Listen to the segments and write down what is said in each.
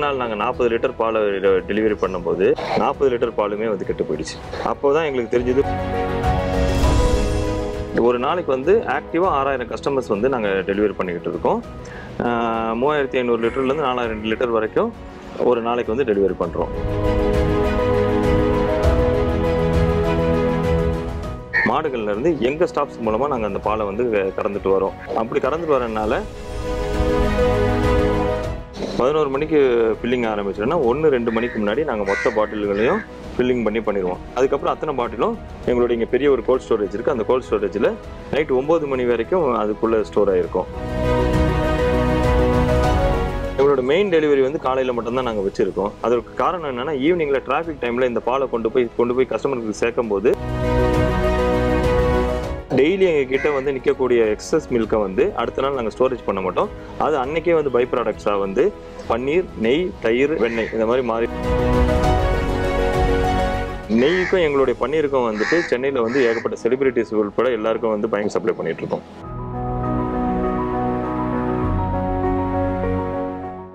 நாள் நாங்கள் 40 லிட்டர் பாலை டெலிவரி பண்ணும்போது 40 லிட்டர் பாலுமே வந்து கெட்டு போயிடுச்சு. அப்போ தான் எங்களுக்கு தெரிஞ்சது ஒரு நாளைக்கு வந்து ஆக்டிவாக 6000 கஸ்டமர்ஸ் வந்து நாங்கள் டெலிவரி பண்ணிக்கிட்டு இருக்கோம். 3500 லிட்டர்லேருந்து 4000 லிட்டர் வரைக்கும் ஒரு நாளைக்கு வந்து டெலிவரி பண்ணுறோம். மாடுகள்லேருந்து எங்கள் ஸ்டாப்ஸ் மூலமாக நாங்கள் அந்த பாலை வந்து கறந்துட்டு வரோம். அப்படி கறந்துட்டு வரனால 11 மணிக்கு ஃபில்லிங் ஆரம்பிச்சோன்னா 1-2 மணிக்கு முன்னாடி நாங்கள் மொத்த பாட்டில்களையும் ஃபில்லிங் பண்ணிடுவோம். அதுக்கப்புறம் அத்தனை பாட்டிலும் எங்களுடைய இங்கே பெரிய ஒரு கோல்ட் ஸ்டோரேஜ் இருக்குது. அந்த கோல்ட் ஸ்டோரேஜில் நைட் 9 மணி வரைக்கும் அதுக்குள்ளே ஸ்டோர் ஆகிருக்கும். எங்களோட மெயின் டெலிவரி வந்து காலையில் மட்டும்தான் நாங்கள் வச்சுருக்கோம். அதற்கு காரணம் என்னென்னா, ஈவினிங்கில் டிராஃபிக் டைமில் இந்த பாலை கொண்டு போய் கஸ்டமருக்கு சேர்க்கும் போது டெய்லி எங்ககிட்ட வந்து நிற்கக்கூடிய எக்ஸஸ் மில்கை வந்து அடுத்த நாள் நாங்கள் ஸ்டோரேஜ் பண்ண மாட்டோம். அது அன்னைக்கே வந்து பை ப்ராடக்ட்ஸாக வந்து பன்னீர், நெய், தயிர், வெண்ணெய் இந்த மாதிரி மாறி. நெய்க்கும் எங்களுடைய பன்னீருக்கும் வந்துட்டு சென்னையில் வந்து ஏகப்பட்ட செலிபிரிட்டிஸ் உட்பட எல்லாருக்கும் வந்து பயங்கர சப்ளை பண்ணிட்டு இருக்கோம்.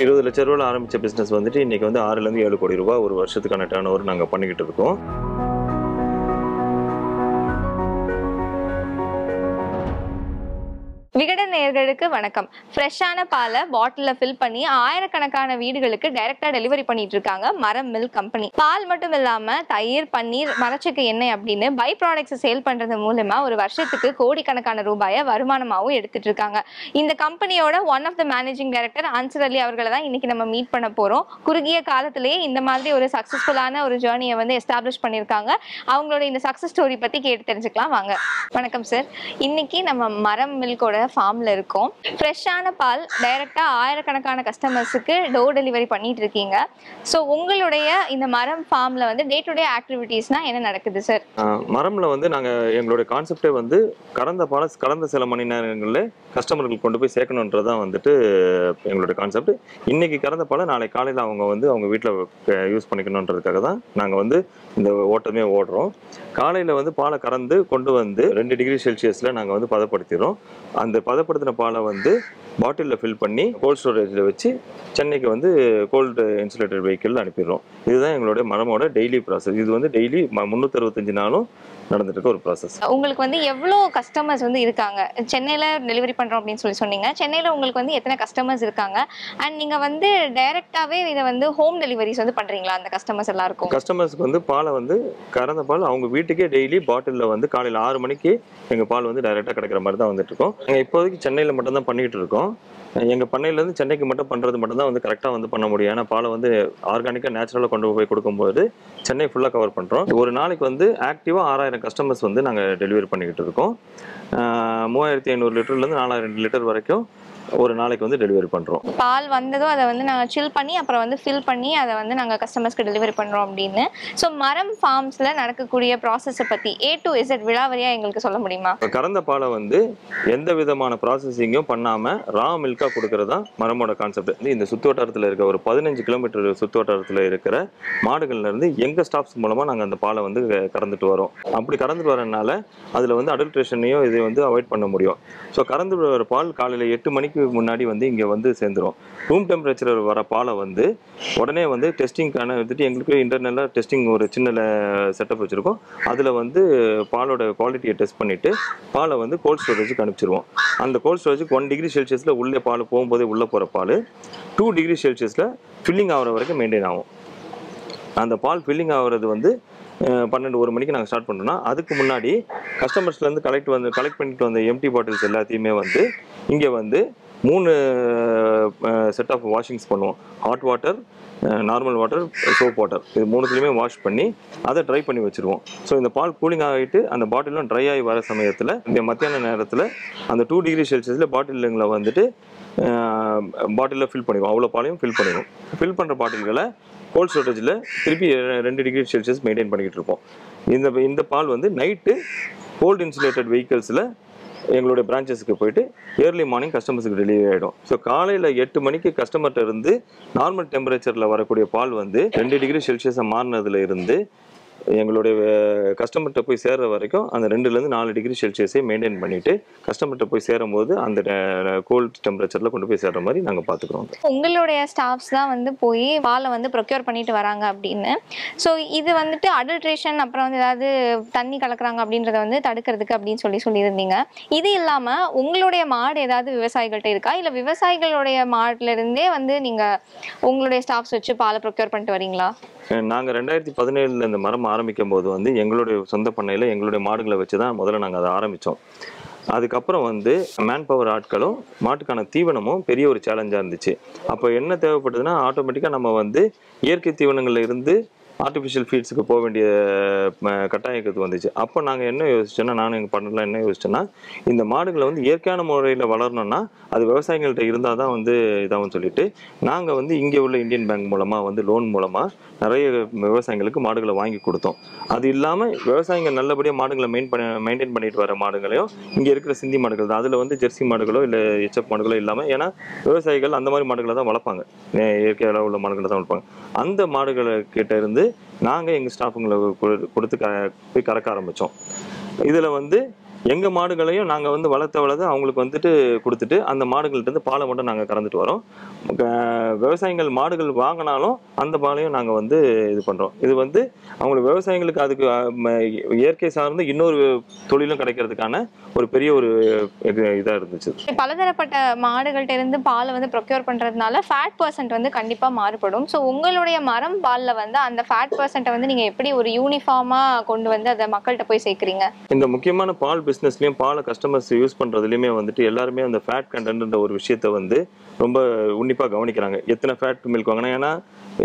20 லட்ச ரூபாயில் ஆரம்பித்த பிஸ்னஸ் வந்துட்டு இன்றைக்கி வந்து 6-7 கோடி ரூபாய் ஒரு வருஷத்துக்கான டர்ன் ஓவர் நாங்கள் பண்ணிக்கிட்டு இருக்கோம். விகடன் நேயர்களுக்கு வணக்கம். ஃப்ரெஷ்ஷான பாலை பாட்டிலில் ஃபில் பண்ணி ஆயிரக்கணக்கான வீடுகளுக்கு டைரக்டா டெலிவரி பண்ணிட்டு இருக்காங்க மரம் மில்க் கம்பெனி. பால் மட்டும் இல்லாம தயிர், பன்னீர், மரச்செக்கு எண்ணெய் அப்படின்னு பை ப்ராடக்ட்ஸ் சேல் பண்றது மூலமா ஒரு வருஷத்துக்கு கோடிக்கணக்கான ரூபாயை வருமானமாகவும் எடுத்துட்டு இருக்காங்க. இந்த கம்பெனியோட one of the managing director Ansar Ali அவர்களை தான் இன்னைக்கு நம்ம மீட் பண்ண போறோம். குறுகிய காலத்திலேயே இந்த மாதிரி ஒரு சக்சஸ்ஃபுல்லான ஒரு ஜேர்னியை வந்து எஸ்டாப்ளிஷ் பண்ணியிருக்காங்க. அவங்களோட இந்த சக்சஸ் ஸ்டோரி பத்தி கேட்டு தெரிஞ்சுக்கலாம் வாங்க. வணக்கம் சார். இன்னைக்கு நம்ம மரம் மில்கோட ஃபார்ம்ல இருக்கோம். ஃப்ரெஷ்ஷான பால் டைரக்டா ஆயிரக்கணக்கான கஸ்டமர்ஸுக்கு டோர் டெலிவரி பண்ணிட்டு இருக்கீங்க. ஸோ உங்களுடைய இந்த மரம் ஃபார்ம்ல வந்து டே டு டே ஆக்டிவிட்டீஸ்னா என்ன நடக்குது சார்? மரம்ல வந்து நாங்கள் எங்களுடைய கான்செப்டே வந்து கறந்த பாலை கடந்த சில மணி நேரங்களில் கஸ்டமர்களுக்கு கொண்டு போய் சேர்க்கணுன்றதான் வந்துட்டு எங்களுடைய கான்செப்ட். இன்னைக்கு கறந்த பாலை நாளை காலையில் அவங்க வீட்டில் யூஸ் பண்ணிக்கணுன்றதுக்காக தான் நாங்கள் வந்து இந்த ஓட்டமே ஓடுறோம். காலையில் வந்து பாலை கறந்து கொண்டு வந்து 2 டிகிரி செல்சியஸில் நாங்கள் வந்து பதப்படுத்திடுறோம். அந்த பதப்படுத்தின பாலை வந்து பாட்டிலில் ஃபில் பண்ணி கோல்ட் ஸ்டோரேஜில் வச்சு சென்னைக்கு வந்து கோல்டு இன்சுலேட்டட் வெஹிக்கிள் அனுப்பிடுறோம். இதுதான் எங்களுடைய மரமோட டெய்லி ப்ராசஸ். இது வந்து டெய்லி 365 நாளும் நடந்துட்டு இருக்க ஒரு ப்ராசஸ். உங்களுக்கு வந்து எவ்வளோ கஸ்டமர்ஸ் வந்து இருக்காங்க? சென்னையில் டெலிவரி பண்ணுறோம் அப்படின்னு சொன்னீங்க. சென்னையில் உங்களுக்கு வந்து எத்தனை கஸ்டமர்ஸ் இருக்காங்க? அண்ட் நீங்கள் வந்து டைரெக்டாகவே இதை வந்து ஹோம் டெலிவரிஸ் வந்து பண்ணுறீங்களா அந்த கஸ்டமர்ஸ் எல்லாருக்கும்? கஸ்டமர்ஸ்க்கு வந்து பாலை வந்து கறந்த பால் அவங்க வீட்டுக்கே டெய்லி பாட்டிலில் வந்து காலையில் 6 மணிக்கு எங்கள் பால் வந்து டைரெக்டாக கிடைக்கிற மாதிரி தான் வந்துட்டு இருக்கோம். நாங்கள் இப்போதைக்கு சென்னையில் மட்டும்தான் பண்ணிக்கிட்டு இருக்கோம். எங்கள் பண்ணையிலேருந்து சென்னைக்கு மட்டும் பண்ணுறது மட்டும்தான் வந்து கரெக்டாக வந்து பண்ண முடியும். ஏன்னா பாலை வந்து ஆர்கானிக்காக நேச்சுரலாக கொண்டு போய் கொடுக்கும்போது சென்னை ஃபுல்லாக கவர் பண்ணுறோம். ஒரு நாளைக்கு வந்து ஆக்டிவாக 6000 கஸ்டமர்ஸ் வந்து நாங்கள் டெலிவரி பண்ணிக்கிட்டு இருக்கோம். 3500 லிட்டர்லேருந்து 4000 லிட்டர் வரைக்கும் ஒரு நாளைக்கு வந்து டெலிவரி பண்ணுறோம். பால் வந்ததும் அதை வந்து நாங்கள் சில் பண்ணி அப்புறம் வந்து ஃபில் பண்ணி அதை வந்து நாங்கள் கஸ்டமர்ஸ்க்கு டெலிவரி பண்ணுறோம் அப்படின்னு. ஸோ மரம் ஃபார்ம்ஸில் நடக்கக்கூடிய ப்ராசஸை பற்றி A to Z விழாவரியாக எங்களுக்கு சொல்ல முடியுமா? கறந்த பாலை வந்து எந்த விதமான ப்ராசஸிங்கும் பண்ணாமல் ரா மில்காக கொடுக்கறது தான் மரமோட கான்செப்ட். இந்த சுற்று வட்டாரத்தில் இருக்க ஒரு 15 கிலோமீட்டர் சுற்று வட்டாரத்தில் இருக்கிற மாடுகள்லேருந்து எங்கள் ஸ்டாப்ஸ் மூலமாக நாங்கள் அந்த பாலை வந்து கறந்துட்டு வரோம். அப்படி கறந்துட்டு வரனால அதில் வந்து அடல்ட்ரேஷனையும் இதை வந்து அவாய்ட் பண்ண முடியும். ஸோ கறந்து வர பால் காலையில் 8 மணிக்கு முன்னாடி வந்து இங்கே வந்து சேர்ந்துடும். ரூம் டெம்பரேச்சர் வர பாலை வந்து உடனே வந்து டெஸ்டிங்கான வந்துட்டு எங்களுக்கு இன்டர்னலாக டெஸ்டிங் ஒரு சின்ன செட்டப் வச்சுருக்கோம். அதில் வந்து பாலோட குவாலிட்டியை டெஸ்ட் பண்ணிவிட்டு பாலை வந்து கோல்ட் ஸ்டோரேஜுக்கு அனுப்பிச்சிருவோம். அந்த கோல்ட் ஸ்டோரேஜுக்கு 1 டிகிரி செல்சியஸில் உள்ளே பால் போகும்போதே உள்ளே போகிற பால் 2 டிகிரி செல்சியஸில் ஃபில்லிங் ஆகிற வரைக்கும் மெயின்டைன் ஆகும். அந்த பால் ஃபில்லிங் ஆகிறது வந்து 12-1 மணிக்கு நாங்கள் ஸ்டார்ட் பண்ணுறோம்னா அதுக்கு முன்னாடி கஸ்டமர்ஸ்லேருந்து கலெக்ட் பண்ணிட்டு வந்த எம்டி பாட்டில்ஸ் எல்லாத்தையுமே வந்து இங்கே வந்து 3 செட் ஆஃப் வாஷிங்ஸ் பண்ணுவோம். Hot water, normal water, soap water, இது 3த்துலையுமே வாஷ் பண்ணி அதை ட்ரை பண்ணி வச்சுருவோம். ஸோ இந்த பால் கூலிங் ஆகிட்டு அந்த பாட்டிலும் ட்ரை ஆகி வர சமயத்தில் இந்த மத்தியான நேரத்தில் அந்த 2 டிகிரி செல்சியஸில் பாட்டிலுங்களை வந்துட்டு பாட்டிலில் ஃபில் பண்ணிடுவோம். அவ்வளோ பாலையும் ஃபில் பண்ணிடுவோம். ஃபில் பண்ணுற பாட்டில்களை கோல்ட் ஸ்டோரேஜில் திருப்பி 2 டிகிரி செல்சியஸ் மெயின்டைன் பண்ணிக்கிட்டு இருப்போம். இந்த பால் வந்து நைட்டு கோல்டு இன்சுலேட்டட் வெஹிக்கிள்ஸில் எங்களுடைய பிரான்ச்சஸுக்கு போயிட்டு ஏர்லி மார்னிங் கஸ்டமர்ஸுக்கு டெலிவரி ஆகிடும். ஸோ காலையில் 8 மணிக்கு கஸ்டமர்கிட்ட இருந்து நார்மல் டெம்பரேச்சரில் வரக்கூடிய பால் வந்து 2 டிகிரி செல்சியஸை மாறினதுல இருந்து எங்களுடைய கஸ்டமர்கிட்ட போய் சேர்ற வரைக்கும் அந்த 2லேருந்து 4 டிகிரி செல்சியஸை மெயின்டைன் பண்ணிட்டு கஸ்டமர்கிட்ட போய் சேரும்போது அந்த கோல்ட் டெம்பரேச்சரில் கொண்டு போய் சேர்ற மாதிரி நாங்கள் பார்த்துக்குறோம். உங்களுடைய ஸ்டாஃப்ஸ் தான் வந்து போய் பாலை வந்து ப்ரொக்யூர் பண்ணிட்டு வராங்க அப்படின்னு. ஸோ இது வந்துட்டு அடல்ட்ரேஷன் அப்புறம் வந்து ஏதாவது தண்ணி கலக்குறாங்க அப்படின்றத வந்து தடுக்கிறதுக்கு அப்படின்னு சொல்லியிருந்தீங்க. இது இல்லாமல் உங்களுடைய மாடு ஏதாவது விவசாயிகள்கிட்ட இருக்கா, இல்லை விவசாயிகளுடைய மாடுல இருந்தே வந்து நீங்கள் உங்களுடைய ஸ்டாஃப்ஸ் வச்சு பாலை ப்ரொக்யூர் பண்ணிட்டு வரீங்களா? நாங்கள் 2017 இந்த மரம் ஆரம்பிக்கும் போது வந்து எங்களுடைய சொந்த பண்ணையில் எங்களுடைய மாடுகளை வச்சு தான் முதல்ல நாங்கள் அதை ஆரம்பித்தோம். அதுக்கப்புறம் வந்து மேன் பவர் ஆட்களும் மாட்டுக்கான தீவனமும் பெரிய ஒரு சேலஞ்சாக இருந்துச்சு. அப்போ என்ன தேவைப்படுதுன்னா ஆட்டோமேட்டிக்காக நம்ம வந்து இயற்கை தீவனங்களில் இருந்து ஆர்டிஃபிஷியல் ஃபீட்ஸுக்கு போக வேண்டிய கட்டாயத்துக்கு வந்துச்சு. அப்போ நாங்கள் என்ன யோசிச்சோன்னா, நானும் எங்கள் பண்ணலாம் என்ன யோசிச்சோன்னா, இந்த மாடுகளை வந்து இயற்கையான முறையில் வளரணும்னா அது விவசாயிகள்கிட்ட இருந்தால் தான் வந்து இதாகும் சொல்லிட்டு நாங்கள் வந்து இங்கே உள்ள இந்தியன் பேங்க் மூலமாக வந்து லோன் மூலமாக நிறைய விவசாயிகளுக்கு மாடுகளை வாங்கி கொடுத்தோம். அது இல்லாமல் விவசாயிகள் நல்லபடியாக மாடுகளை மெயின்டைன் பண்ணிட்டு வர மாடுகளையும் இங்கே இருக்கிற சிந்தி மாடுகள் தான், அதில் வந்து ஜெர்சி மாடுகளோ இல்லை எச்எஃப் மாடுகளோ இல்லாமல், ஏன்னா விவசாயிகள் அந்த மாதிரி மாடுகளை தான் வளர்ப்பாங்க, இயற்கையாக உள்ள மாடுகளை தான் வளர்ப்பாங்க. அந்த மாடுகளை கிட்ட இருந்து நாங்கள் எங்கள் ஸ்டாஃபுங்களை கொடுத்து போய் கறக்க ஆரம்பித்தோம். இதில் வந்து எங்கள் மாடுகளையும் நாங்கள் வந்து வளர்த்த அவங்களுக்கு வந்துட்டு கொடுத்துட்டு அந்த மாடுகள்கிட்ட பாலை மட்டும் நாங்கள் கறந்துட்டு வரோம். விவசாயிகள் மாடுகள் வாங்கினாலும் அந்த பாலையும் நாங்கள் வந்து இது பண்ணுறோம். இது வந்து அவங்களுக்கு விவசாயிகளுக்கு அதுக்கு இயற்கை சார்ந்து இன்னொரு தொழிலும் கிடைக்கிறதுக்கான ஒரு பெரிய ஒரு இதாக இருந்துச்சு. பலதரப்பட்ட மாடுகள்கிட்ட இருந்து பாலை வந்து ப்ரொக்யூர் பண்ணுறதுனால ஃபேட் பர்சன்ட் வந்து கண்டிப்பாக மாறுபடும். ஸோ உங்களுடைய மரம் பாலில் வந்து அந்த ஃபேட் பர்சன்ட்டை வந்து நீங்கள் எப்படி ஒரு யூனிஃபார்மாக கொண்டு வந்து அதை மக்கள்கிட்ட போய் சேர்க்குறீங்க? இந்த முக்கியமான பால் பிஸ்னஸ்லையும் பாலை கஸ்டமர்ஸ் யூஸ் பண்ணுறதுலையுமே வந்துட்டு எல்லாருமே அந்த ஃபேட் கண்டென்ட்ன்ற ஒரு விஷயத்த வந்து ரொம்ப உன்னிப்பாக கவனிக்கிறாங்க. எத்தனை ஃபேட் மில்க் வாங்கினா, ஏன்னா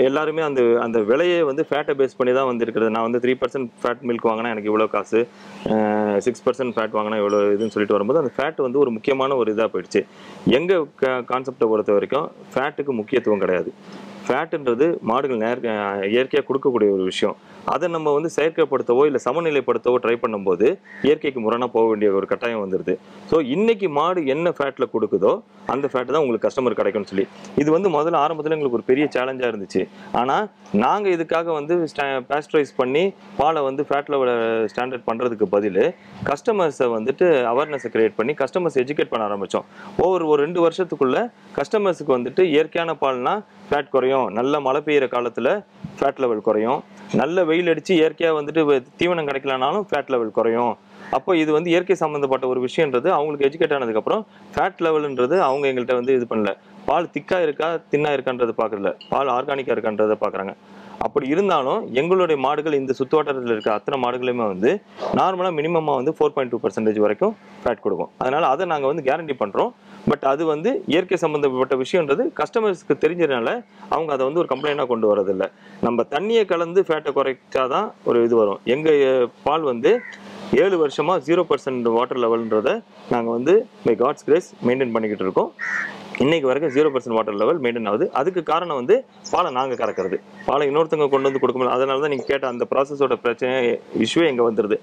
எல்லாருமே அந்த விலையை வந்து ஃபேட்டை பேஸ் பண்ணி தான் வந்து இருக்கிறது. நான் வந்து 3% ஃபேட் மில்க் வாங்கினா எனக்கு இவ்வளோ காசு, 6% ஃபேட் வாங்கினா இவ்வளோ இதுன்னு சொல்லிட்டு வரும்போது அந்த ஃபேட் வந்து ஒரு முக்கியமான ஒரு இதாக போயிடுச்சு. எங்கள் கான்செப்டை பொறுத்த வரைக்கும் ஃபேட்டுக்கு முக்கியத்துவம் கிடையாது. ஃபேட்டுன்றது மாடுகள் இயற்கையாக கொடுக்கக்கூடிய ஒரு விஷயம். அதை நம்ம வந்து செயற்கைப்படுத்தவோ இல்லை சமநிலைப்படுத்தவோ ட்ரை பண்ணும்போது இயற்கைக்கு முரணாக போக வேண்டிய ஒரு கட்டாயம் வந்துடுது. ஸோ இன்னைக்கு மாடு என்ன ஃபேட்டில் கொடுக்குதோ அந்த ஃபேட்டு தான் உங்களுக்கு கஸ்டமர் கிடைக்கும்னு சொல்லி இது வந்து முதல்ல ஆரம்பத்தில் எங்களுக்கு ஒரு பெரிய சேலஞ்சாக இருந்துச்சு. ஆனால் நாங்கள் இதுக்காக வந்து பேஸ்டரைஸ் பண்ணி பாலை வந்து ஃபேட் லெவலை ஸ்டாண்டர்ட் பண்ணுறதுக்கு பதில் கஸ்டமர்ஸை வந்துட்டு அவேர்னஸை கிரியேட் பண்ணி கஸ்டமர்ஸ் எஜுகேட் பண்ண ஆரம்பித்தோம். ஒரு 2 வருஷத்துக்குள்ளே கஸ்டமர்ஸுக்கு வந்துட்டு இயற்கையான பால்னா ஃபேட் குறையும், நல்ல மழை பெய்கிற காலத்தில் ஃபேட் லெவல் குறையும், நல்ல வெயில் அடித்து இயற்கையாக வந்துட்டு தீவனம் கிடைக்கலனாலும் ஃபேட் லெவல் குறையும். அப்போ இது வந்து இயற்கை சம்மந்தப்பட்ட ஒரு விஷயன்றது அவங்களுக்கு எஜுகேட் ஆனதுக்கப்புறம் ஃபேட் லெவல்ன்றது அவங்க எங்கள்கிட்ட வந்து இது பண்ணல. பால் திக்காக இருக்கா தின்னாக இருக்கான்றது பார்க்குறதில்ல, பால் ஆர்கானிக்காக இருக்கான்றதை பார்க்குறாங்க. அப்படி இருந்தாலும் எங்களுடைய மாடுகள் இந்த சுற்றுவட்டாரத்தில் இருக்க அத்தனை மாடுகளுமே வந்து நார்மலாக மினிமமாக வந்து 4.2% வரைக்கும் ஃபேட் கொடுக்கும். அதனால் அதை நாங்கள் வந்து கேரண்டி பண்ணுறோம். பட் அது வந்து இயற்கை சம்மந்தப்பட்ட விஷயன்றது கஸ்டமர்ஸ்க்கு தெரிஞ்சதுனால அவங்க அதை வந்து ஒரு கம்ப்ளைண்டாக கொண்டு வரதில்லை. நம்ம தண்ணியை கலந்து ஃபேட்டை குறைச்சாதான் ஒரு இது வரும். எங்கள் பால் வந்து 7 வருஷமாக 0% வாட்டர் லெவல்ன்றதை நாங்கள் வந்து பை காட்ஸ் கிரேஸ் மெயின்டைன் பண்ணிக்கிட்டு இருக்கோம். இன்னைக்கு வரைக்கும் 0% வாட்டர் லெவல் மெயின்டைன் ஆகுது. அதுக்கு காரணம் வந்து பாலை நாங்கள் கறக்கிறது, பாலை இன்னொருத்தவங்க கொண்டு வந்து கொடுக்க முடியாது. அதனால தான் நீங்கள் கேட்ட அந்த ப்ராசஸோட பிரச்சனை இஷ்யூ எங்கே வந்துடுது.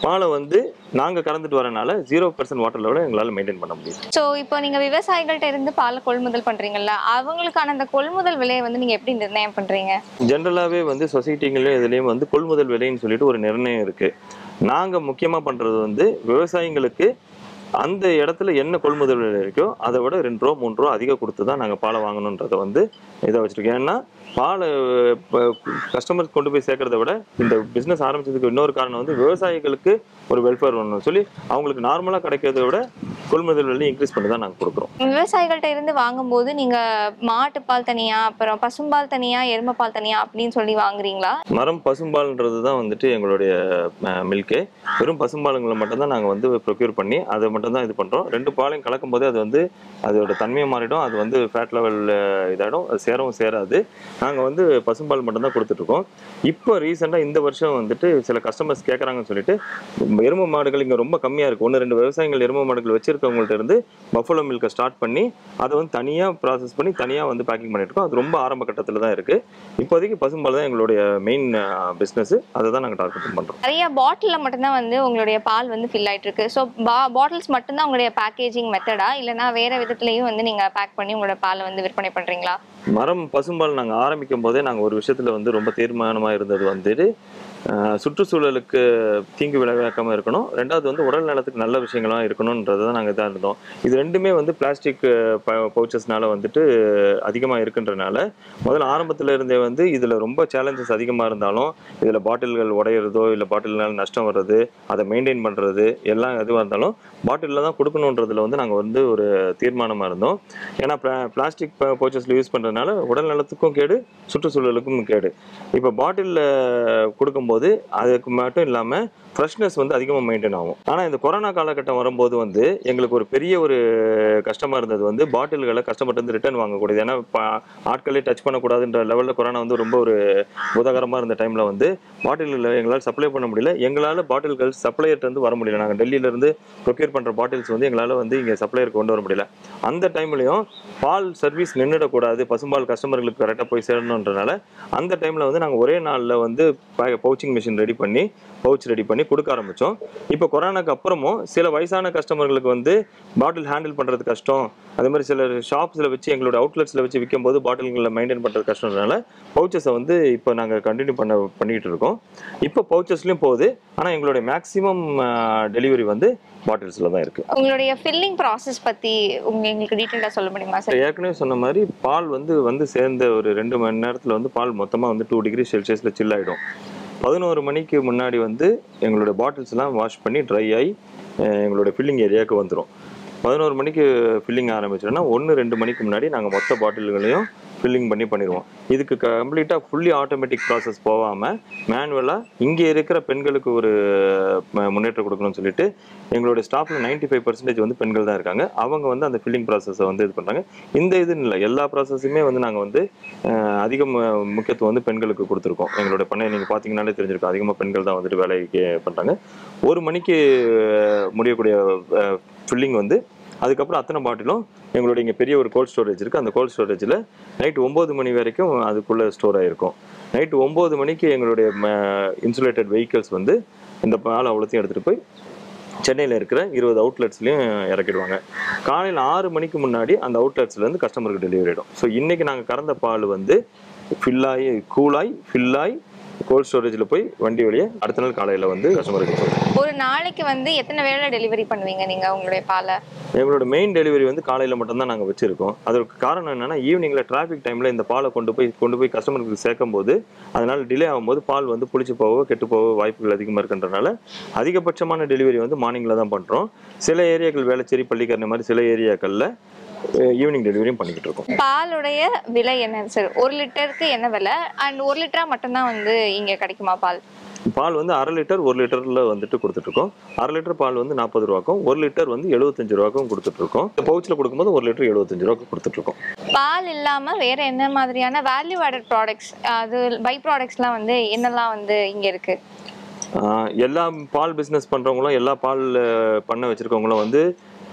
பாலை வந்து நாங்கள் கறந்துட்டு வரனால 0% வாட்டர் லெவலை எங்களால் மெயின்டைன் பண்ண முடியும். ஸோ இப்போ நீங்கள் விவசாயிகள்கிட்ட இருந்து பாலை கொள்முதல் பண்ணுறீங்கல்ல, அவங்களுக்கான அந்த கொள்முதல் விலையை வந்து நீங்கள் எப்படி நிர்ணயம் பண்ணுறீங்க? ஜென்ரலாகவே வந்து சொசைட்டிங்களையும் இதுலேயும் வந்து கொள்முதல் விலைன்னு சொல்லிட்டு ஒரு நிர்ணயம் இருக்குது. நாங்கள் முக்கியமாக பண்ணுறது வந்து விவசாயிங்களுக்கு அந்த இடத்துல என்ன கொள்முதல் விலை இருக்கோ அதை விட 2 ரூபா 3 ரூபா அதிகம் கொடுத்து தான் நாங்கள் பாலை வாங்கணுன்றதை வந்து இதை வச்சுருக்கோம். ஏன்னா பாலை கஸ்டமர்ஸ் கொண்டு போய் சேர்க்கறத விட இந்த பிஸ்னஸ் ஆரம்பிச்சதுக்கு இன்னொரு காரணம் வந்து விவசாயிகளுக்கு ஒரு வெல்ஃபேர் ஒன்று சொல்லி அவங்களுக்கு நார்மலாக கிடைக்கிறத விட கொள்முதல் விலை இன்க்ரீஸ் பண்ணி தான் நாங்கள் கொடுக்குறோம். விவசாயிகள்கிட்ட இருந்து வாங்கும்போது நீங்கள் மாட்டுப்பால் தனியாக, அப்புறம் பசும்பால் தனியாக, எருமைப்பால் தனியாக அப்படின்னு சொல்லி வாங்குறீங்களா? மரம் பசும்பால்ன்றது தான் வந்துட்டு எங்களுடைய மில்கே. வெறும் பசும்பாலுங்களை மட்டும்தான் நாங்கள் வந்து ப்ரொக்யூர் பண்ணி அதை மட்டும்தான் இது பண்ணுறோம். 2 பாலையும் கலக்கும் போது அது வந்து அதோட தன்மையை மாறிடும், அது வந்து ஃபேட் லெவல் இதாகிடும், அது சேரவும் சேராது. நாங்கள் வந்து பசும்பால் மட்டும்தான் கொடுத்துட்ருக்கோம். இப்போ ரீசெண்டாக இந்த வருஷம் வந்துட்டு சில கஸ்டமர்ஸ் கேட்குறாங்கன்னு சொல்லிட்டு எருமை மாடுகள் இங்கே ரொம்ப கம்மியாக இருக்குது. 1-2 விவசாயிகள் எருமை மாடுகள் வச்சிருக்கவங்கள்ட்ட இருந்து பஃபலோ மில்கை ஸ்டார்ட் பண்ணி அதை வந்து தனியாக ப்ராசஸ் பண்ணி தனியாக வந்து பேக்கிங் பண்ணியிருக்கோம். அது ரொம்ப ஆரம்ப கட்டத்தில் தான் இருக்குது. இப்போதைக்கு பசும்பால் தான் எங்களுடைய மெயின் பிஸ்னஸ், அதை தான் நாங்கள் டார்கெட் பண்ணுறோம். நிறைய பாட்டிலில் மட்டும்தான் வந்து உங்களுடைய பால் வந்து ஃபில் ஆகிட்டு இருக்கு. ஸோ பாட்டில்ஸ் மட்டும்தான் உங்களுடைய பேக்கேஜிங் மெத்தடா, இல்லைனா வேறு விதத்துலையும் வந்து நீங்கள் பேக் பண்ணி உங்களோட பாலை வந்து விற்பனை பண்ணுறீங்களா? மரம் பசும்பால் நாங்கள் ஆரம்பிக்கும் போதே நாங்கள் ஒரு விஷயத்தில் வந்து ரொம்ப தீர்மானமாக இருந்தது வந்துட்டு சுற்றுச்சூழலுக்கு தீங்கு விளைவிக்காமல் இருக்கணும். ரெண்டாவது வந்து உடல் நலத்துக்கு நல்ல விஷயங்களாக இருக்கணுன்றது தான் நாங்கள் இதாக இருந்தோம். இது ரெண்டுமே வந்து பிளாஸ்டிக் பவுச்சஸ்னால வந்துட்டு அதிகமாக இருக்குன்றனால முதல்ல ஆரம்பத்தில் இருந்தே வந்து இதில் ரொம்ப சேலஞ்சஸ் அதிகமாக இருந்தாலும் இதில் பாட்டில்கள் உடையிறதோ இல்லை பாட்டில்னால நஷ்டம் வர்றது, அதை மெயின்டைன் பண்ணுறது எல்லாம் எதுவாக இருந்தாலும் பாட்டிலில் தான் கொடுக்கணுன்றதுல வந்து நாங்கள் வந்து ஒரு தீர்மானமாக இருந்தோம். ஏன்னா பிளாஸ்டிக் பவுச்சஸில் யூஸ் பண்ணுறதுனால உடல் நலத்துக்கும் கேடு, சுற்றுச்சூழலுக்கும் கேடு. இப்போ பாட்டிலில் கொடுக்கும்போது அதுக்கு மட்டும் இல்லாமல் ஃப்ரெஷ்னஸ் வந்து அதிகமாக மெயின்டைன் ஆகும். ஆனால் இந்த கொரோனா காலகட்டம் வரும்போது வந்து எங்களுக்கு ஒரு பெரிய ஒரு கஷ்டமாக இருந்தது வந்து பாட்டில்களை கஷ்டப்பட்டு வந்து ரிட்டர்ன் வாங்கக்கூடியது. ஏன்னா ஆட்களே டச் பண்ணக்கூடாதுன்ற லெவலில் கொரோனா வந்து ரொம்ப ஒரு உதகரமாக இருந்த டைமில் வந்து பாட்டில்களை எங்களால் சப்ளை பண்ண முடியல. எங்களால் பாட்டில்கள் சப்ளையர்ட்டு வந்து வர முடியல. நாங்கள் டெல்லியிலேருந்து ப்ரொக்யூர் பண்ணுற பாட்டில்ஸ் வந்து எங்களால் வந்து இங்கே சப்ளையருக்கு கொண்டு வர முடியல. அந்த டைம்லையும் பால் சர்வீஸ் நின்றுடக்கூடாது, பசும்பால் கஸ்டமர்களுக்கு கரெக்டாக போய் சேரணுன்றனால அந்த டைமில் வந்து நாங்கள் ஒரே நாளில் வந்து பவுச்சிங் மிஷின் ரெடி பண்ணி பவுச் ரெடி பண்ணி கொடுக்க ஆரம்பித்தோம். இப்போ கொரோனாக்கு அப்புறமும் சில வயசான கஸ்டமர்களுக்கு வந்து பாட்டில் ஹேண்டில் பண்ணுறது கஷ்டம், அதே மாதிரி சில ஷாப்ஸில் வச்சு எங்களோட அவுட்லெட்ஸில் வச்சு விற்கும் போது பாட்டில்களை மெயின்டைன் பண்ணுறது கஷ்டம்னால பவுச்சஸை வந்து இப்போ நாங்கள் கண்டினியூ பண்ணிகிட்டு இருக்கோம். இப்போ பவுச்சஸ்லையும் போகுது, ஆனால் எங்களுடைய மேக்ஸிமம் டெலிவரி வந்து பாட்டில்ஸில் தான் இருக்குது. உங்களுடைய ஃபில்லிங் ப்ராசஸ் பற்றி எங்களுக்கு டீட்டெயிலாக சொல்ல முடியுமா சார்? ஏற்கனவே சொன்ன மாதிரி பால் வந்து சேர்ந்த ஒரு 2 மணி நேரத்தில் வந்து பால் மொத்தமாக வந்து 2 டிகிரி செல்சியஸில் சில் ஆகிடும். 11 மணிக்கு முன்னாடி வந்து எங்களோட பாட்டில்ஸ்லாம் வாஷ் பண்ணி ட்ரை ஆகி எங்களோட ஃபில்லிங் ஏரியாவுக்கு வந்துடும். 11 மணிக்கு ஃபில்லிங் ஆரம்பிச்சோன்னா 1-2 மணிக்கு முன்னாடி நாங்கள் மொத்த பாட்டில்களையும் ஃபில்லிங் பண்ணிடுவோம். இதுக்கு கம்ப்ளீட்டாக ஃபுல்லி ஆட்டோமேட்டிக் ப்ராசஸ் போகாமல் மேனுவலாக இங்கே இருக்கிற பெண்களுக்கு ஒரு முன்னேற்றம் கொடுக்கணும்னு சொல்லிட்டு எங்களுடைய ஸ்டாஃபில் 95% வந்து பெண்கள் தான் இருக்காங்க. அவங்க வந்து அந்த ஃபில்லிங் ப்ராசஸை வந்து இது பண்ணுறாங்க. இந்த இதுன்னு இல்லை, எல்லா ப்ராசஸுமே வந்து நாங்கள் வந்து அதிக முக்கியத்துவம் வந்து பெண்களுக்கு கொடுத்துருக்கோம். எங்களுடைய பண்ணை நீங்கள் பார்த்தீங்கன்னாலே தெரிஞ்சிருக்கும், அதிகமாக பெண்கள் தான் வந்துட்டு வேலைக்கு பண்ணுறாங்க. 1 மணிக்கு முடியக்கூடிய ஃபில்லிங் வந்து அதுக்கப்புறம் அத்தனை பாட்டிலும் எங்களுடைய இங்கே பெரிய ஒரு கோல்ட் ஸ்டோரேஜ் இருக்குது. அந்த கோல்ட் ஸ்டோரேஜில் நைட்டு 9 மணி வரைக்கும் அதுக்குள்ளே ஸ்டோர் ஆகிருக்கும். நைட்டு 9 மணிக்கு எங்களுடைய இன்சுலேட்டட் வெஹிக்கிள்ஸ் வந்து இந்த பால் அவ்வளோத்தையும் எடுத்துகிட்டு போய் சென்னையில் இருக்கிற 20 அவுட்லெட்ஸ்லையும் இறக்கிடுவாங்க. காலையில் 6 மணிக்கு முன்னாடி அந்த அவுட்லெட்ஸ்லேருந்து கஸ்டமருக்கு டெலிவரி ஆகிடும். ஸோ இன்றைக்கி நாங்கள் கறந்த பால் வந்து ஃபில்லாகி கூலாகி ஃபில்லாகி கோல்ட் ஸ்டோரேஜில் போய் வண்டி வழியே அடுத்த நாள் காலையில் வந்து கஸ்டமருக்கு. ஒரு நாளைக்கு வந்து எத்தனை வேளை டெலிவரி பண்ணுவீங்க நீங்கள் உங்களுடைய பாலை? எங்களோட மெயின் டெலிவரி வந்து காலையில் மட்டும்தான் நாங்கள் வச்சுருக்கோம். அதற்கு காரணம் என்னென்னா ஈவினிங்கில் டிராஃபிக் டைமில் இந்த பாலை கொண்டு போய் கஸ்டமருக்கு சேர்க்கும் போது அதனால் டிலே ஆகும்போது பால் வந்து புளிச்சு போவோ கெட்டு போவோ வாய்ப்புகள் அதிகமாக இருக்குன்றனால அதிகபட்சமான டெலிவரி வந்து மார்னிங்கில் தான் பண்ணுறோம். சில ஏரியாக்கள் வேளச்சேரி, பள்ளிக்கரணை மாதிரி சில ஏரியாக்களில் ஈவினிங் டெலிவரியும் பண்ணிக்கிட்டு இருக்கோம். பாலுடைய விலை என்ன சார்? 1 லிட்டருக்கு என்ன விலை? அண்ட் 1 லிட்டரா மட்டும்தான் வந்து இங்கே கிடைக்குமா பால்? பால் வந்து 1/2 லிட்டர் 1 லிட்டரில் வந்துட்டு கொடுத்துட்ருக்கோம். 1/2 லிட்டர் பால் வந்து 40 ரூபாக்கும் 1 லிட்டர் வந்து 75 ரூபாக்கும் கொடுத்துட்ருக்கோம். பவுச்சில் கொடுக்கும்போது 1 லிட்டர் 75 ரூபாய்க்கு கொடுத்துட்ருக்கோம். பால் இல்லாமல் வேறு என்ன மாதிரியான வேல்யூ ஆடட் ப்ராடக்ட்ஸ், அது பை ப்ராடக்ட்ஸ்லாம் வந்து என்னெல்லாம் வந்து இங்கே இருக்குது? எல்லா பால் பிஸ்னஸ் பண்ணுறவங்களும் எல்லா பால் பண்ண வச்சுருக்கவங்களும் வந்து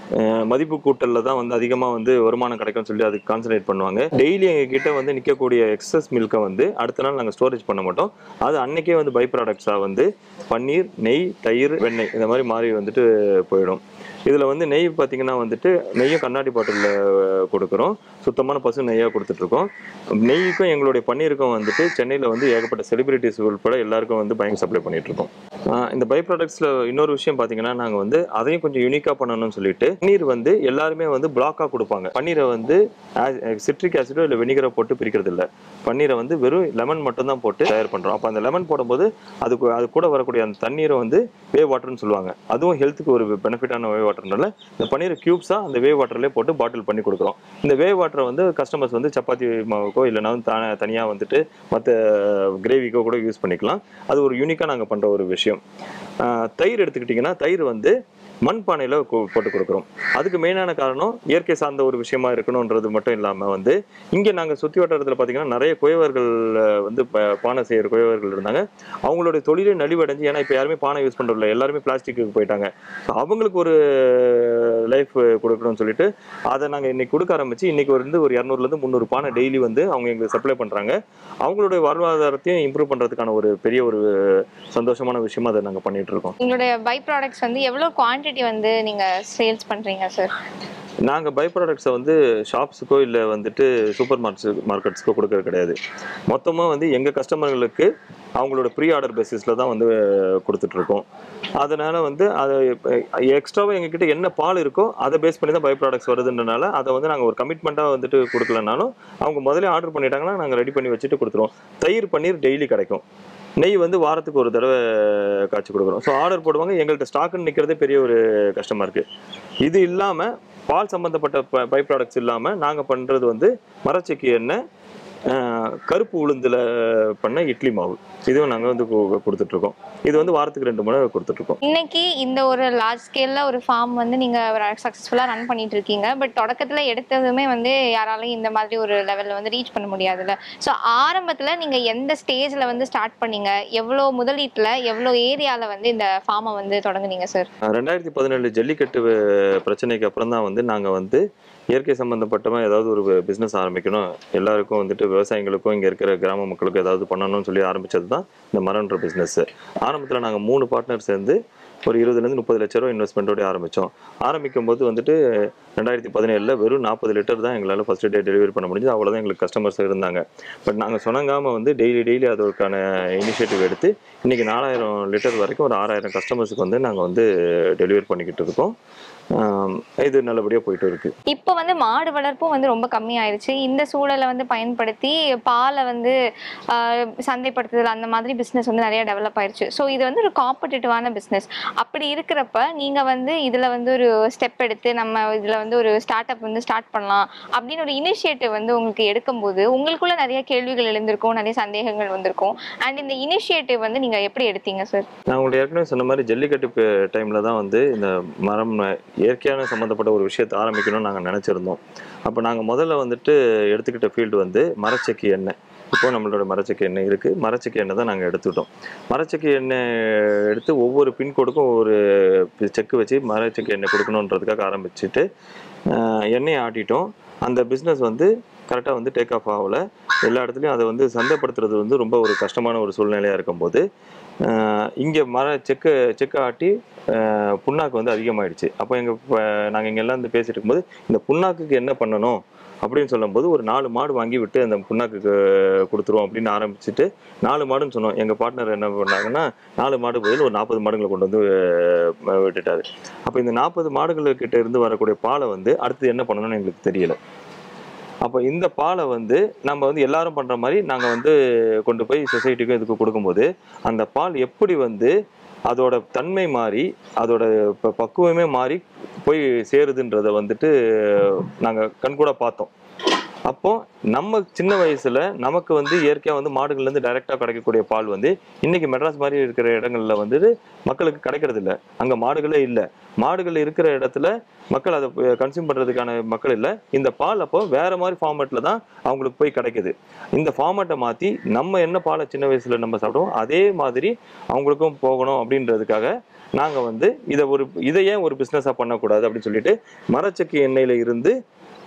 மதிப்பு கூட்டலில் தான் வந்து அதிகமாக வந்து வருமானம் கிடைக்கும்னு சொல்லி அதுக்கு கான்சன்ட்ரேட் பண்ணுவாங்க. டெய்லி எங்ககிட்ட வந்து நிற்கக்கூடிய எக்ஸஸ் மில்கை வந்து அடுத்த நாள் நாங்கள் ஸ்டோரேஜ் பண்ண மாட்டோம். அது அன்னைக்கே வந்து பை ப்ராடக்ட்ஸாக வந்து பன்னீர், நெய், தயிர், வெண்ணெய் இந்த மாதிரி மாறி வந்துட்டு போயிடும். இதில் வந்து நெய் பார்த்தீங்கன்னா வந்துட்டு நெய்யும் கண்ணாடி பாட்டிலில் கொடுக்குறோம். சுத்தமான பசு நெய்யாக கொடுத்துட்ருக்கோம். நெய்க்கும் எங்களுடைய பன்னீருக்கும் வந்துட்டு சென்னையில் வந்து ஏகப்பட்ட செலிபிரிட்டிஸ் உட்பட எல்லாருக்கும் வந்து பயங்கர சப்ளை பண்ணிகிட்ருக்கோம். இந்த பை ப்ராடக்ட்ஸில் இன்னொரு விஷயம் பார்த்தீங்கன்னா நாங்கள் வந்து அதையும் கொஞ்சம் யூனிக்காக பண்ணணும்னு சொல்லிட்டு பன்னீர் வந்து எல்லாருமே வந்து பிளாக்காக கொடுப்பாங்க. பன்னீரை வந்து சிட்ரிக் ஆசிடோ இல்லை வெனிகரோ போட்டு பிரிக்கிறது இல்லை. பன்னீரை வந்து வெறும் லெமன் மட்டும்தான் போட்டு தயார் பண்ணுறோம். அப்போ அந்த லெமன் போடும்போது அது கூட வரக்கூடிய அந்த தண்ணீரை வந்து வேவ் வாட்டர்னு சொல்லுவாங்க. அதுவும் ஹெல்த்துக்கு ஒரு பெனிஃபிட்டான வேவ் வாட்டர்னால இந்த பன்னீர் கியூப்ஸாக அந்த வேவ் வாட்டர்லேயே போட்டு பாட்டில் பண்ணி கொடுக்குறோம். இந்த வேவ் வாட்டரை வந்து கஸ்டமர்ஸ் வந்து சப்பாத்தி மாவுக்கோ இல்லைனா தனியாக வந்துட்டு மற்ற கிரேவிக்கோ கூட யூஸ் பண்ணிக்கலாம். அது ஒரு யூனிக்காக நாங்கள் பண்ணுற ஒரு விஷயம். தயிர் எடுத்துக்கிட்டிங்கன்னா தயிர் வந்து மண்பானையில் போட்டு கொடுக்குறோம். அதுக்கு மெயினான காரணம் இயற்கை சார்ந்த ஒரு விஷயமா இருக்கணுன்றது மட்டும் இல்லாமல் வந்து இங்கே நாங்கள் சுற்றி வட்டாரத்தில் பார்த்தீங்கன்னா நிறைய குயவர்கள் வந்து பானை செய்கிற குயவர்கள் இருந்தாங்க. அவங்களுடைய தொழிலே நலிவடைஞ்சு, ஏன்னா இப்போ யாருமே பானை யூஸ் பண்ணுறதில்ல, எல்லாருமே பிளாஸ்டிக்கு போயிட்டாங்க. அவங்களுக்கு ஒரு லைஃப் கொடுக்கணும்னு சொல்லிட்டு அதை நாங்கள் இன்னைக்கு கொடுக்க ஆரம்பிச்சு இன்னைக்கு வந்து ஒரு 200-300 பானை டெய்லி வந்து அவங்க எங்களுக்கு சப்ளை பண்ணுறாங்க. அவங்களுடைய வாழ்வாதாரத்தையும் இம்ப்ரூவ் பண்ணுறதுக்கான ஒரு பெரிய ஒரு சந்தோஷமான விஷயமா அதை நாங்கள் பண்ணிட்டு இருக்கோம். உங்களுடைய பை ப்ராடக்ட்ஸ் வந்து எவ்வளோ குவான்டிட்டி வந்து நீங்கள் சேல்ஸ் பண்ணுறீங்க சார்? நாங்கள் பை ப்ராடக்ட்ஸை வந்து ஷாப்ஸுக்கோ இல்லை வந்துட்டு சூப்பர் மார்க்கெட்ஸ்க்கோ கொடுக்கறது கிடையாது. மொத்தமாக வந்து எங்கள் கஸ்டமர்களுக்கு அவங்களோட ப்ரீ ஆர்டர் பேசிஸில் தான் வந்து கொடுத்துட்ருக்கோம். அதனால் வந்து அதை எக்ஸ்ட்ராவாக எங்ககிட்ட என்ன பால் இருக்கோ அதை பேஸ் பண்ணி தான் பை ப்ராடக்ட்ஸ் வருதுன்றனால அதை வந்து நாங்கள் ஒரு கமிட்மெண்ட்டாக வந்துட்டு கொடுக்கலனாலும் அவங்க முதலே ஆர்டர் பண்ணிட்டாங்கன்னா நாங்கள் ரெடி பண்ணி வச்சுட்டு கொடுத்துருவோம். தயிர் பன்னீர் டெய்லி கிடைக்கும். நெய் வந்து வாரத்துக்கு ஒரு தடவை காய்ச்சி கொடுக்குறோம். ஸோ ஆர்டர் போடுவாங்க, எங்கள்கிட்ட ஸ்டாக்குன்னு நிற்கிறதே பெரிய ஒரு கஷ்டமாக இருக்குது. இது இல்லாமல் பால் சம்மந்தப்பட்ட பை ப்ராடக்ட்ஸ் இல்லாமல் நாங்கள் பண்ணுறது வந்து மரச்செக்கு எண்ணெய், கருப்பு உளுந்தில் பண்ண இட்லி மாவு, இதுவும் நாங்கள் வந்து கொடுத்துட்ருக்கோம். இது வந்து வாரத்துக்கு 2 முறை கொடுத்துட்ருக்கோம். இன்னைக்கு இந்த ஒரு லார்ஜ் ஸ்கேல்ல ஒரு ஃபார்ம் வந்து நீங்க சக்சஸ்ஃபுல்லா ரன் பண்ணிட்டு இருக்கீங்க. பட் தொடக்கத்துல எடுத்ததுமே வந்து யாராலையும் இந்த மாதிரி ஒரு லெவல்ல வந்து ரீச் பண்ண முடியாதுல்ல. ஸோ ஆரம்பத்துல நீங்க எந்த ஸ்டேஜ்ல வந்து ஸ்டார்ட் பண்ணீங்க, எவ்வளோ முதலீட்டுல எவ்வளோ ஏரியால வந்து இந்த ஃபார்மை வந்து தொடங்குனீங்க சார்? 2017 ஜல்லிக்கட்டு பிரச்சனைக்கு அப்புறம் தான் வந்து நாங்கள் வந்து இயற்கை சம்மந்தப்பட்டவன் ஏதாவது ஒரு பிஸ்னஸ் ஆரம்பிக்கணும், எல்லாருக்கும் வந்துட்டு விவசாயிகளுக்கும் இங்கே இருக்கிற கிராம மக்களுக்கும் ஏதாவது பண்ணணும்னு சொல்லி ஆரம்பித்தது தான் இந்த மரம்ன்ற பிஸ்னஸ். ஆரம்பத்தில் நாங்கள் 3 பார்ட்னர் சேர்ந்து ஒரு 20 to 30 லட்ச ரூபா இன்வெஸ்ட்மெண்ட்டோட ஆரம்பித்தோம். ஆரம்பிக்கும் போது வந்துட்டு 2017 வெறும் 40 லிட்டர் தான் எங்களால் ஃபஸ்ட்டு டே டெலிவரி பண்ண முடிஞ்சது. அவ்வளோதான் எங்களுக்கு கஸ்டமர்ஸ் இருந்தாங்க. பட் நாங்கள் சொன்னங்காமல் வந்து டெய்லி அதற்கான இனிஷியேட்டிவ் எடுத்து இன்றைக்கி 4000 லிட்டர் வரைக்கும் ஒரு 6000 கஸ்டமர்ஸுக்கு வந்து நாங்கள் வந்து டெலிவரி பண்ணிக்கிட்டு இருக்கோம். இது நல்லபடியாக போயிட்டு இருக்கு. இப்போ வந்து மாடு வளர்ப்பும் வந்து ரொம்ப கம்மியாயிருச்சு. இந்த சூழலை வந்து பயன்படுத்தி பாலை வந்து சந்தைப்படுத்துதல் அந்த மாதிரி பிஸ்னஸ் வந்து நிறைய டெவலப் ஆயிருச்சு. ஸோ இது வந்து ஒரு காம்படிட்டிவான பிஸ்னஸ். அப்படி இருக்கிறப்ப நீங்கள் வந்து இதில் வந்து ஒரு ஸ்டெப் எடுத்து நம்ம இதில் வந்து ஒரு ஸ்டார்ட் அப் வந்து ஸ்டார்ட் பண்ணலாம் அப்படின்னு ஒரு இனிஷியேட்டிவ் வந்து உங்களுக்கு எடுக்கும்போது உங்களுக்குள்ள நிறைய கேள்விகள் எழுந்திருக்கும், நிறைய சந்தேகங்கள் வந்திருக்கும். அண்ட் இந்த இனிஷியேட்டிவ் வந்து நீங்கள் எப்படி எடுத்தீங்க சார்? நான் உங்களுக்கு ஏற்கனவே சொன்ன மாதிரி ஜல்லிக்கட்டு டைமில் தான் வந்து இந்த மரம் இயற்கையான சம்மந்தப்பட்ட ஒரு விஷயத்தை ஆரம்பிக்கணும்னு நாங்கள் நினச்சிருந்தோம். அப்போ நாங்கள் முதல்ல வந்துட்டு எடுத்துக்கிட்ட ஃபீல்டு வந்து மரச்செக்கு எண்ணெய். இப்போ நம்மளோட மரச்செக்கு எண்ணெய் இருக்குது, மரச்செக்கு எண்ணெய் தான் நாங்கள் எடுத்துக்கிட்டோம். மரச்செக்கு எண்ணெய் எடுத்து ஒவ்வொரு பின்கோடுக்கும் ஒவ்வொரு செக்கு வச்சு மரச்செக்கு எண்ணெய் கொடுக்கணுன்றதுக்காக ஆரம்பிச்சுட்டு எண்ணெயை ஆட்டிட்டோம். அந்த பிஸ்னஸ் வந்து கரெக்டாக வந்து டேக் ஆஃப் ஆகலை. எல்லா இடத்துலையும் அதை வந்து சந்தைப்படுத்துறது வந்து ரொம்ப ஒரு கஷ்டமான ஒரு சூழ்நிலையாக இருக்கும்போது இங்கே செக்கை ஆட்டி புண்ணாக்கு வந்து அதிகமாகிடுச்சு. அப்போ நாங்கள் இங்கே எல்லாம் வந்து பேசிட்டு இருக்கும்போது இந்த புண்ணாக்குக்கு என்ன பண்ணணும் அப்படின்னு சொல்லும்போது ஒரு 4 மாடு வாங்கி விட்டு அந்த புண்ணாக்குக்கு கொடுத்துருவோம் அப்படின்னு ஆரம்பிச்சுட்டு 4 மாடுன்னு சொன்னோம். எங்கள் பார்ட்னர் என்ன பண்ணாங்கன்னா 4 மாடு பதில் ஒரு 40 மாடுகளை கொண்டு வந்து விட்டுட்டாரு. அப்போ இந்த 40 மாடுகள்கிட்ட இருந்து வரக்கூடிய பாலை வந்து அடுத்து என்ன பண்ணணும்னு எங்களுக்கு தெரியல. அப்போ இந்த பாலை வந்து நம்ம வந்து எல்லாரும் பண்ணுற மாதிரி நாங்கள் வந்து கொண்டு போய் சொசைட்டிக்கும் இதுக்கு கொடுக்கும்போது அந்த பால் எப்படி வந்து அதோட தன்மை மாறி அதோட பக்குவமே மாறி போய் சேருதுன்றதை வந்துட்டு நாங்கள் கண்கூட பார்த்தோம். அப்போ நம்ம சின்ன வயசுல நமக்கு வந்து இயற்கையாக வந்து மாடுகள்லேருந்து டைரெக்டாக கிடைக்கக்கூடிய பால் வந்து இன்னைக்கு மெட்ராஸ் மாதிரி இருக்கிற இடங்கள்ல வந்துட்டு மக்களுக்கு கிடைக்கிறது இல்லை. அங்கே மாடுகளே இல்லை. மாடுகள் இருக்கிற இடத்துல மக்கள் அதை கன்சியூம் பண்ணுறதுக்கான மக்கள் இல்லை. இந்த பால் அப்போ வேற மாதிரி ஃபார்மேட்டில் தான் அவங்களுக்கு போய் கிடைக்குது. இந்த ஃபார்மேட்டை மாற்றி நம்ம என்ன பாலை சின்ன வயசுல நம்ம சாப்பிடுவோம் அதே மாதிரி அவங்களுக்கும் போகணும் அப்படின்றதுக்காக நாங்கள் வந்து இதை ஏன் ஒரு பிஸ்னஸாக பண்ணக்கூடாது அப்படின்னு சொல்லிட்டு மரச்செக்கு எண்ணெயில இருந்து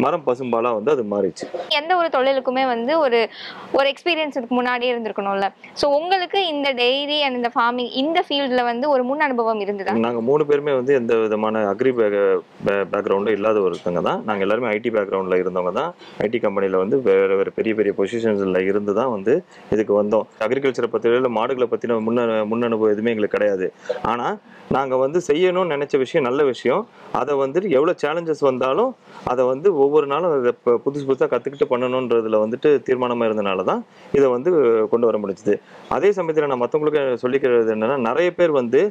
மரம் பசும்பாலா வந்து அது மாறிச்சு. எந்த ஒரு தொழிலுக்குமே வந்து ஒரு எக்ஸ்பீரியன்ஸ் இதுக்கு முன்னாடியே இருந்திருக்கணும்ல. ஸோ உங்களுக்கு இந்த டெய்ரி அண்ட் இந்த ஃபார்மிங் இந்த ஃபீல்டில் வந்து ஒரு முன் அனுபவம் இருந்ததா? நாங்கள் 3 பேருமே வந்து எந்த விதமான அக்ரி பேக்ரவுண்டும் இல்லாத ஒருத்தங்க தான். நாங்கள் எல்லாருமே ஐடி பேக்ரவுண்டில் இருந்தவங்க தான். ஐடி கம்பெனியில் வந்து வேறு பெரிய பொசிஷன்ஸில் இருந்து தான் வந்து இதுக்கு வந்தோம். அக்ரிகல்ச்சரை பற்றின மாடுகளை பற்றின முன் அனுபவம் எதுவுமே எங்களுக்கு கிடையாது. ஆனால் நாங்கள் வந்து செய்யணும்னு நினச்ச விஷயம் நல்ல விஷயம். அதை வந்துட்டு எவ்வளோ சேலஞ்சஸ் வந்தாலும் அதை வந்து ஒவ்வொரு நாளும் அதை புதுசாக கற்றுக்கிட்டு பண்ணணுன்றதுல வந்துட்டு தீர்மானமாக இருந்தனால தான் இதை வந்து கொண்டு வர முடிஞ்சுது. அதே சமயத்தில் நான் மற்றவங்களுக்கு சொல்லிக்கிறது என்னென்னா நிறைய பேர் வந்து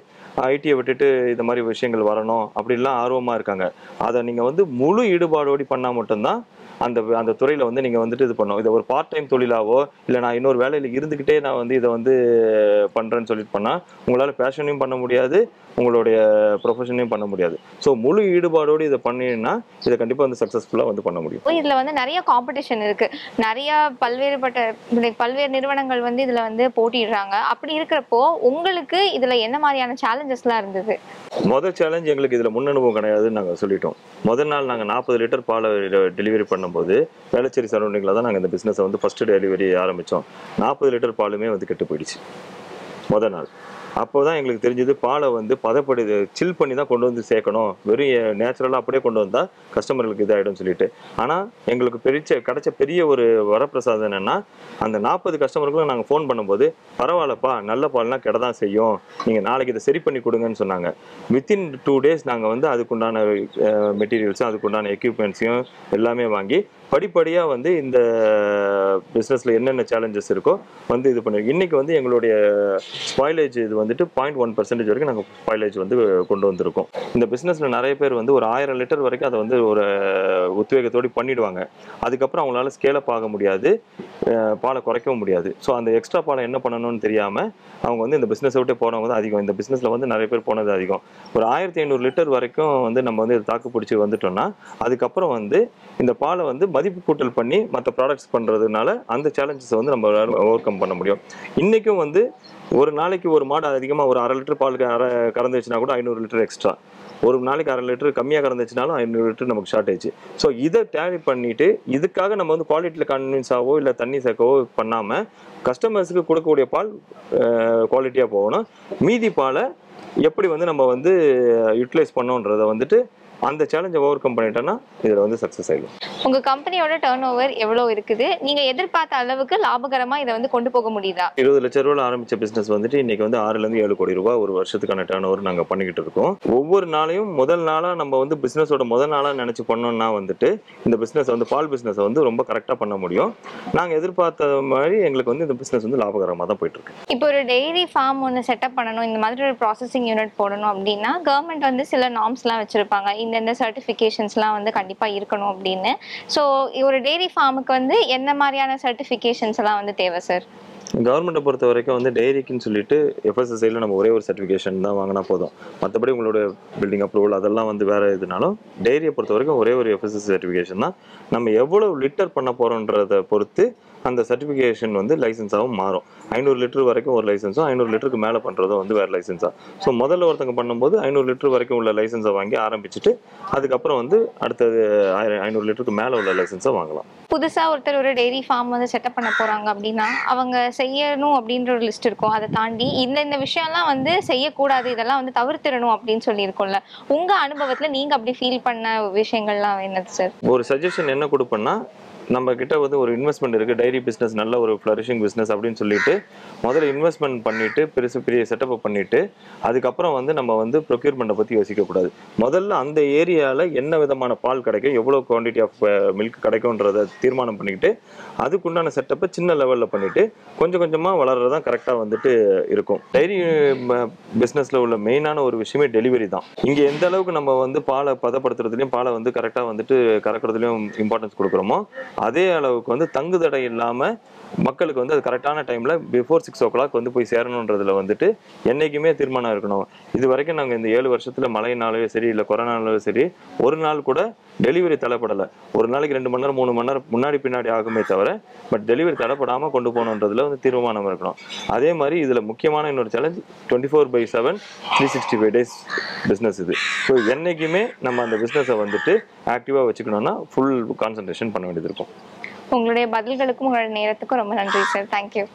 ஐடியை விட்டுட்டு இந்த மாதிரி விஷயங்கள் வரணும் அப்படின்லாம் ஆர்வமாக இருக்காங்க. அதை நீங்கள் வந்து முழு ஈடுபாடோடி பண்ணால் மட்டும்தான் அந்த துறையில் வந்து நீங்கள் வந்துட்டு இது பண்ணணும். இதை ஒரு பார்ட் டைம் தொழிலாவோ இல்லை நான் இன்னொரு வேலையில் இருந்துக்கிட்டே நான் வந்து இதை வந்து பண்ணுறேன்னு சொல்லிட்டு பண்ணால் உங்களால் பேஷனையும் பண்ண முடியாது, உங்களுடைய ப்ரொஃபஷனையும் பண்ண முடியாது. ஸோ முழு ஈடுபாடோடு இதை பண்ணினா இதை கண்டிப்பாக வந்து சக்ஸஸ்ஃபுல்லாக வந்து பண்ண முடியும். இதில் வந்து நிறைய காம்படிஷன் இருக்குது. நிறைய பல்வேறு நிறுவனங்கள் வந்து இதில் வந்து போட்டிடுறாங்க. அப்படி இருக்கிறப்போ உங்களுக்கு இதில் என்ன மாதிரியான சேலஞ்சஸ்லாம் இருந்தது? முதல் சேலஞ்ச் எங்களுக்கு இதில் முன் அனுபவம் கிடையாதுன்னு நாங்கள் சொல்லிட்டோம். முதல் நாள் நாங்கள் 40 லிட்டர் பாலை டெலிவரி பண்ணும்போது வேளச்சேரி சரௌண்டிங்கில் தான் நாங்கள் இந்த பிஸ்னஸை வந்து ஃபஸ்ட்டு டெலிவரி ஆரம்பித்தோம். 40 லிட்டர் பாலுமே வந்து கெட்டு போயிடுச்சு முதல் நாள். அப்போ தான் எங்களுக்கு தெரிஞ்சது பாலை வந்து சில் பண்ணி தான் கொண்டு வந்து சேர்க்கணும், வெறும் நேச்சுரலாக அப்படியே கொண்டு வந்தால் கஸ்டமர்களுக்கு இதாகிடும் சொல்லிட்டு. ஆனால் எங்களுக்கு கிடைச்ச பெரிய ஒரு வரப்பிரசாதம் என்னென்னா, அந்த 40 கஸ்டமருக்கும் நாங்கள் ஃபோன் பண்ணும்போது, பரவாயில்லப்பா நல்ல பால்னால் கெட தான் செய்யும், நீங்கள் நாளைக்கு இதை சரி பண்ணி கொடுங்கன்னு சொன்னாங்க. வித்தின் 2 days நாங்கள் வந்து அதுக்குண்டான மெட்டீரியல்ஸும் அதுக்குண்டான எக்யூப்மெண்ட்ஸையும் எல்லாமே வாங்கி படிப்படியாக வந்து இந்த பிஸ்னஸில் என்னென்ன சேலஞ்சஸ் இருக்கோ வந்து இது பண்ணிருக்கோம். இன்றைக்கி வந்து எங்களுடைய ஸ்பாயிலேஜ் இது வந்துட்டு 0.1% வரைக்கும் நாங்கள் ஸ்பாயிலேஜ் வந்து கொண்டு வந்திருக்கோம். இந்த பிஸ்னஸில் நிறைய பேர் வந்து ஒரு 1000 லிட்டர் வரைக்கும் அதை வந்து ஒரு உத்வேகத்தோடு பண்ணிவிடுவாங்க. அதுக்கப்புறம் அவங்களால ஸ்கேலப் ஆக முடியாது, பாலை குறைக்கவும் முடியாது. ஸோ அந்த எக்ஸ்ட்ரா பாலை என்ன பண்ணணும்னு தெரியாமல் அவங்க வந்து இந்த பிஸ்னஸை விட்டே போனவங்க தான் அதிகம். இந்த பிஸ்னஸில் வந்து நிறைய பேர் போனது அதிகம். ஒரு 1500 லிட்டர் வரைக்கும் வந்து நம்ம வந்து தாக்கு பிடிச்சி வந்துட்டோம்னா, அதுக்கப்புறம் வந்து இந்த பாலை வந்து மதிப்பு கூட்டல் பண்ணி மற்ற ப்ராடக்ட்ஸ் பண்ணுறதுனால அந்த சேலஞ்சஸை வந்து நம்ம ஓவர் கம் பண்ண முடியும். இன்றைக்கும் வந்து ஒரு நாளைக்கு ஒரு மாடு அதிகமாக ஒரு 1/2 லிட்டர் பால் கறந்துச்சுன்னா கூட 500 லிட்டர் எக்ஸ்ட்ரா, ஒரு நாளைக்கு 1/2 லிட்டர் கம்மியாக கறந்துச்சுனாலும் 500 லிட்டர் நமக்கு ஷார்ட்டேஜ். ஸோ இதை டேலி பண்ணிவிட்டு இதுக்காக நம்ம வந்து குவாலிட்டியில் கன்வின்ஸ் ஆகவோ இல்லை தண்ணி சேர்க்கவோ பண்ணாமல் கஸ்டமர்ஸுக்கு கொடுக்கக்கூடிய பால் குவாலிட்டியாக போகணும். மீதி பாலை எப்படி வந்து நம்ம வந்து யூட்டிலைஸ் பண்ணோன்றதை வந்துட்டு அந்த சேலஞ்சை ஓவர் கம் பண்ணிட்டோன்னா இதில் வந்து சக்ஸஸ் ஆகிடும். உங்கள் கம்பெனியோட டர்ன் ஓவர் எவ்வளோ இருக்குது? நீங்கள் எதிர்பார்த்த அளவுக்கு லாபகரமாக இதை வந்து கொண்டு போக முடியுதா? 20 லட்ச ரூபாயில் ஆரம்பித்த பிஸ்னஸ் வந்துட்டு இன்றைக்கி வந்து 6 7 கோடி ரூபாய் ஒரு வருஷத்துக்கான டர்ன் ஓவர் நாங்கள் பண்ணிக்கிட்டு இருக்கோம். ஒவ்வொரு நாளையும் முதல் நாளாக நம்ம வந்து பிஸ்னஸோட முதல் நாளாக நினச்சி பண்ணோம்னா வந்துட்டு இந்த பிஸ்னஸை வந்து பால் பிஸ்னஸை வந்து ரொம்ப கரெக்டாக பண்ண முடியும். நாங்கள் எதிர்பார்த்த மாதிரி எங்களுக்கு வந்து இந்த பிஸ்னஸ் வந்து லாபகரமாக தான் போயிட்டுருக்கு. இப்போ ஒரு டெய்ரி ஃபார்ம் ஒன்று செட்டப் பண்ணணும், இந்த மாதிரி ஒரு ப்ராசஸிங் யூனிட் போடணும் அப்படின்னா கவர்மெண்ட் வந்து சில நார்ம்ஸ்லாம் வச்சுருப்பாங்க, இந்த சர்டிஃபிகேஷன்ஸ்லாம் வந்து கண்டிப்பாக இருக்கணும் அப்படின்னு. ஸோ ஒரு டெய்ரி ஃபார்முக்கு வந்து என்ன மாதிரியான சர்டிஃபிகேஷன்ஸ் எல்லாம் வந்து தேவை சார்? கவர்மெண்ட்டை பொறுத்த வரைக்கும் வந்து டெய்ரிக்குன்னு சொல்லிட்டு எஃப்எஸ்எஸ்ஐயில் நம்ம ஒரே ஒரு சர்டிஃபிகேஷன் தான் வாங்கினா போதும். மற்றபடி உங்களோட பில்டிங் அப்ரூவல் அதெல்லாம் வந்து வேறு எதுனாலும் டெய்ரியை பொறுத்த வரைக்கும் ஒரே ஒரு எஃப்எஸ்எஸ் சர்டிஃபிகேஷன் தான். நம்ம எவ்வளோ லிட்டர் பண்ண போகிறோன்றதை பொறுத்து அந்த சர்டிஃபிகேஷன் வந்து லைசன்ஸாகவும் மாறும். 500 லிட்டர் வரைக்கும் ஒரு லைசன்ஸும் 500 லிட்டருக்கு மேலே பண்ணுறதும் வந்து வேறு லைசன்ஸாக. ஸோ முதல்ல ஒருத்தங்க பண்ணும்போது 500 லிட்டர் வரைக்கும் உள்ள லைசன்ஸை வாங்கி ஆரம்பிச்சுட்டு அதுக்கப்புறம் வந்து அடுத்தது 500 லிட்டருக்கு மேலே உள்ள லைசன்ஸை வாங்கலாம். புதுசாக ஒருத்தர் ஒரு டெய்ரி ஃபார்ம் வந்து செட்டப் பண்ண போகிறாங்க அப்படின்னா அவங்க செய்யணும் அப்படின்ற ஒரு லிஸ்ட் இருக்கும். அதை தாண்டி இந்த விஷயம்லாம் வந்து செய்யக்கூடாது, இதெல்லாம் வந்து தவிர்த்திடணும் அப்படின்னு சொல்லியிருக்கோம்ல. உங்கள் அனுபவத்தில் நீங்கள் அப்படி ஃபீல் பண்ண விஷயங்கள்லாம் என்னது சார்? ஒரு சஜஷன் என்ன கொடுப்பேன்னா, நம்ம கிட்ட வந்து ஒரு இன்வெஸ்ட்மெண்ட் இருக்குது, டைரி பிஸ்னஸ் நல்ல ஒரு ஃப்ளரிஷிங் பிஸ்னஸ் அப்படின்னு சொல்லிட்டு முதல்ல இன்வெஸ்ட்மெண்ட் பண்ணிவிட்டு பெரிய செட்டப்பை பண்ணிவிட்டு அதுக்கப்புறம் வந்து நம்ம வந்து ப்ரொக்யூர்மெண்ட்டை பற்றி யோசிக்கக்கூடாது. முதல்ல அந்த ஏரியாவில் என்ன விதமான பால் கிடைக்கும், எவ்வளோ குவான்டிட்டி ஆஃப் மில்க் கிடைக்கும்ன்றதை தீர்மானம் பண்ணிக்கிட்டு அதுக்குண்டான செட்டப்பை சின்ன லெவலில் பண்ணிவிட்டு கொஞ்சம் கொஞ்சமாக வளர்றது தான் கரெக்டாக வந்துட்டு இருக்கும். டைரி பிஸ்னஸில் உள்ள மெயினான ஒரு விஷயமே டெலிவரி தான். இங்கே எந்த அளவுக்கு நம்ம வந்து பாலை பதப்படுத்துறதுலையும் பாலை வந்து கரெக்டாக வந்துட்டு கறக்கிறதுலையும் இம்பார்ட்டன்ஸ் கொடுக்குறோமோ அதே அளவுக்கு வந்து தங்குதடை இல்லாமல் மக்களுக்கு வந்து அது கரெக்டான டைமில் பிஃபோர் 6 o'clock வந்து போய் சேரணுன்றதுல வந்துட்டு என்றைக்குமே தீர்மானம் இருக்கணும். இது வரைக்கும் நாங்கள் இந்த 7 வருஷத்தில் மழைனாலே சரி இல்லை கொரோனாலும் சரி ஒரு நாள் கூட டெலிவரி தடைப்படலை. ஒரு நாளைக்கு 2 மணி நேரம் 3 மணி நேரம் முன்னாடி பின்னாடி ஆகுமே தவிர பட் டெலிவரி தடைப்படாமல் கொண்டு போகணுன்றதுல வந்து தீர்மானம் இருக்கணும். அதே மாதிரி இதில் முக்கியமான இன்னொரு சேலஞ்ச் 24/7 365 days பிஸ்னஸ் இது. ஸோ என்றைக்குமே நம்ம அந்த பிஸ்னஸை வந்துட்டு ஆக்டிவாக வச்சுக்கணும்னா ஃபுல் கான்சன்ட்ரேஷன் பண்ண வேண்டியது இருக்கும். உங்களுடைய பதில்களுக்கும் உங்களுடைய நேரத்துக்கும் ரொம்ப நன்றி சார். தேங்க்யூ.